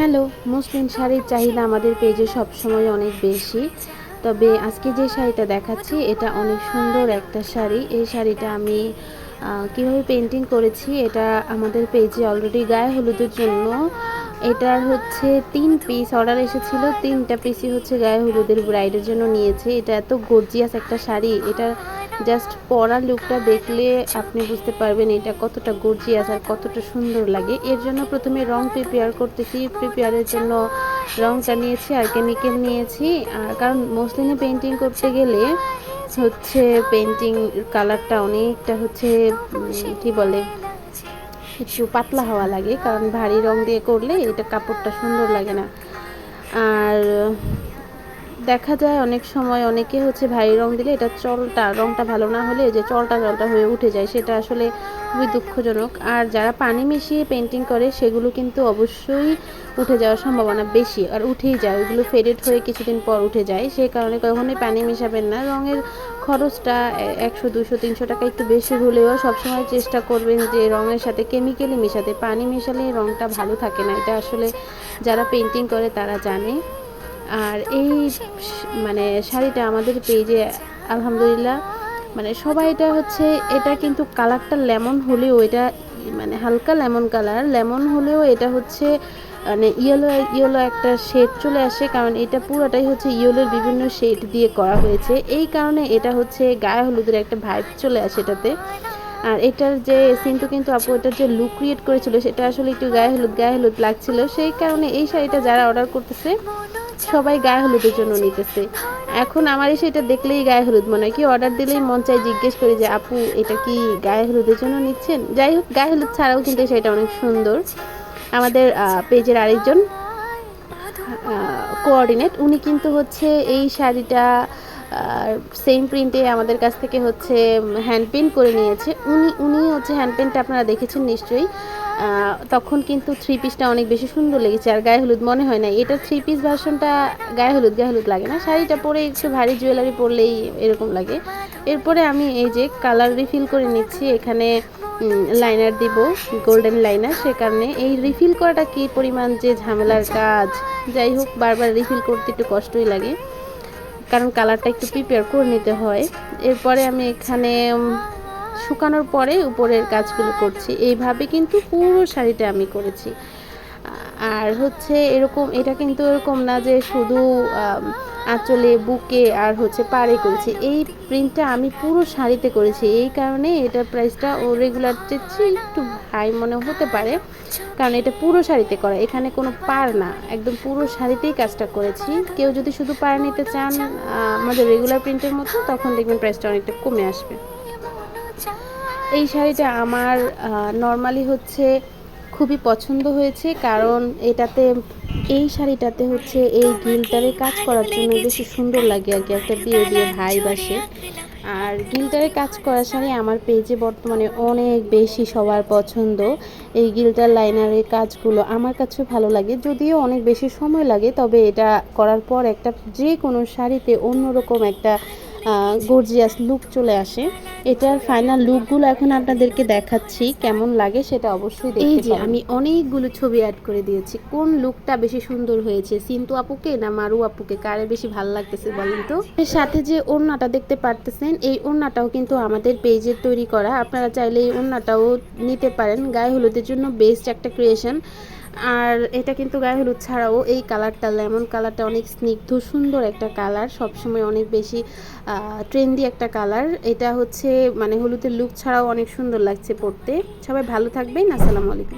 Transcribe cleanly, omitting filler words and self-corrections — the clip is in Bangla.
হ্যালো, মসলিন শাড়ির চাহিদা আমাদের পেজে সবসময় অনেক বেশি। তবে আজকে যে শাড়িটা দেখাচ্ছি এটা অনেক সুন্দর একটা শাড়ি। এই শাড়িটা আমি কীভাবে পেন্টিং করেছি এটা আমাদের পেজে অলরেডি গায়ে হলুদের জন্য এটার হচ্ছে 3 পিস অর্ডার এসেছিল। 3টা পিসই হচ্ছে গায়ে হলুদের ব্রাইডের জন্য নিয়েছে। এটা এত গর্জিয়াস একটা শাড়ি, এটা জাস্ট পরার লুকটা দেখলে আপনি বুঝতে পারবেন এটা কতটা গর্জিয়াস আর কতটা সুন্দর লাগে। এর জন্য প্রথমে রং প্রিপেয়ার করতেছি। প্রিপেয়ারের জন্য রংটা নিয়েছি আর কেমিক্যাল নিয়েছি। আর কারণ মসলিনে পেন্টিং করতে গেলে হচ্ছে পেন্টিং কালারটা অনেকটা হচ্ছে কি বলে একটু পাতলা হওয়া লাগে, কারণ ভারী রং দিয়ে করলে এটা কাপড়টা সুন্দর লাগে না। আর দেখা যায় অনেক সময় অনেকে হচ্ছে ভারী রং দিলে এটা রংটা ভালো না হলে যে চলটা হয়ে উঠে যায়, সেটা আসলে খুবই দুঃখজনক। আর যারা পানি মিশিয়ে পেন্টিং করে সেগুলো কিন্তু অবশ্যই উঠে যাওয়ার সম্ভাবনা বেশি, আর উঠেই যায়, ওইগুলো ফেডেড হয়ে কিছুদিন পর উঠে যায়। সেই কারণে কখনোই পানি মেশাবেন না। রঙের খরচটা 100, 200, 300 টাকা একটু বেশি হলেও সবসময় চেষ্টা করবেন যে রঙের সাথে কেমিক্যালি মেশাতে। পানি মেশালে রঙটা ভালো থাকে না, এটা আসলে যারা পেন্টিং করে তারা জানে। আর এই মানে শাড়িটা আমাদের পেজে আলহামদুলিল্লাহ মানে সবাই এটা হচ্ছে, এটা কিন্তু কালারটা লেমন হলেও এটা মানে হালকা লেমন কালার, লেমন হলেও এটা হচ্ছে মানে ইয়েলো একটা শেড চলে আসে, কারণ এটা পুরোটাই হচ্ছে ইয়েলোর বিভিন্ন শেড দিয়ে করা হয়েছে। এই কারণে এটা হচ্ছে গায়ে হলুদের একটা ভাইব চলে আসে এটাতে। আর এটার যে সিনটু কিন্তু আপু এটার যে লুক ক্রিয়েট করেছিল সেটা আসলে একটু গায়ে হলুদ লাগছিল। সেই কারণে এই শাড়িটা যারা অর্ডার করতেছে সবাই গায়ে হলুদের জন্য নিতেছে। এখন আমার এসে এটা দেখলেই গায়ে হলুদ মনে হয়, কি অর্ডার দিলেই মন চাই জিজ্ঞেস করি যে আপু এটা কি গায়ে হলুদের জন্য নিচ্ছেন। যাই হোক, গায়ে হলুদ ছাড়াও কিন্তু এই শাড়িটা অনেক সুন্দর। আমাদের পেজের আরেকজন কোঅর্ডিনেট উনি কিন্তু হচ্ছে এই শাড়িটা সেম প্রিন্টে আমাদের কাছ থেকে হচ্ছে হ্যান্ড পেন্ট করে নিয়েছে। উনি হচ্ছে হ্যান্ড পেন্টটা আপনারা দেখেছেন নিশ্চয়ই। তখন কিন্তু 3 পিসটা অনেক বেশি সুন্দর লেগেছে, আর গায়ে হলুদ মনে হয় না। এটা 3 পিস ভার্সনটা গায়ে হলুদ লাগে না, শাড়িটা পরে একটু ভারী জুয়েলারি পরলেই এরকম লাগে। এরপরে আমি এই যে কালার রিফিল করে নিচ্ছি, এখানে লাইনার দিব, গোল্ডেন লাইনার। সে কারণে এই রিফিল করাটা কি পরিমাণ যে ঝামেলার কাজ, যাই হোক বারবার রিফিল করতে একটু কষ্টই লাগে, কারণ কালারটা একটু প্রিপেয়ার করে নিতে হয়। এরপরে আমি এখানে শুকানোর পরে উপরের কাজগুলো করছি। এইভাবে কিন্তু পুরো শাড়িটা আমি করেছি। আর হচ্ছে এরকম, এটা কিন্তু এরকম না যে শুধু আঁচলে, বুকে আর হচ্ছে পাড়ে করেছি। এই প্রিন্টটা আমি পুরো শাড়িতে করেছি। এই কারণে এটার প্রাইসটা ও রেগুলার চেয়ে একটু হাই মনে হতে পারে, কারণ এটা পুরো শাড়িতে করা, এখানে কোনো পাড় না, একদম পুরো শাড়িতেই কাজটা করেছি। কেউ যদি শুধু পাড় নিতে চান আমাদের রেগুলার প্রিন্টের মতো, তখন দেখবেন প্রাইসটা অনেকটা কমে আসবে। এই শাড়িটা আমার নর্মালি হচ্ছে খুবই পছন্দ হয়েছে, কারণ এই শাড়িটাতে হচ্ছে এই গিল্টারে কাজ করার জন্য বেশি সুন্দর লাগে আর কি, একটা বিয়ে ভাই বাসে। আর গিল্টারে কাজ করা শাড়ি আমার পেজে বর্তমানে অনেক বেশি সবার পছন্দ। এই গিল্টার লাইনারের কাজগুলো আমার কাছেও ভালো লাগে, যদিও অনেক বেশি সময় লাগে, তবে এটা করার পর একটা যে কোনো শাড়িতে অন্যরকম একটা গর্জিয়াস লুক চলে আসে। এটার ফাইনাল লুকগুলো এখন আপনাদেরকে দেখাচ্ছি, কেমন লাগে সেটা অবশ্যই দেখতে পারেন। এই যে আমি অনেকগুলো ছবি অ্যাড করে দিয়েছি। কোন লুকটা বেশি সুন্দর হয়েছে, সিন্তু আপুকে না মারু আপুকে, কারে বেশি ভালো লাগতেছে বলেন তো। এর সাথে যে ওড়নাটা দেখতে পারতেছেন, এই ওড়নাটাও কিন্তু আমাদের পেজের তৈরি করা। আপনারা চাইলে এই ওড়নাটাও নিতে পারেন, গায়ে হলুদের জন্য বেস্ট একটা ক্রিয়েশন। আর এটা কিন্তু গায়ে হলুদ ছাড়াও এই কালারটা, লেমন কালারটা অনেক স্নিগ্ধ সুন্দর একটা কালার, সবসময় অনেক বেশি ট্রেন্ডি একটা কালার। এটা হচ্ছে মানে হলুদের লুক ছাড়াও অনেক সুন্দর লাগছে পরতে। সবাই ভালো থাকবেন, আসসালামু আলাইকুম।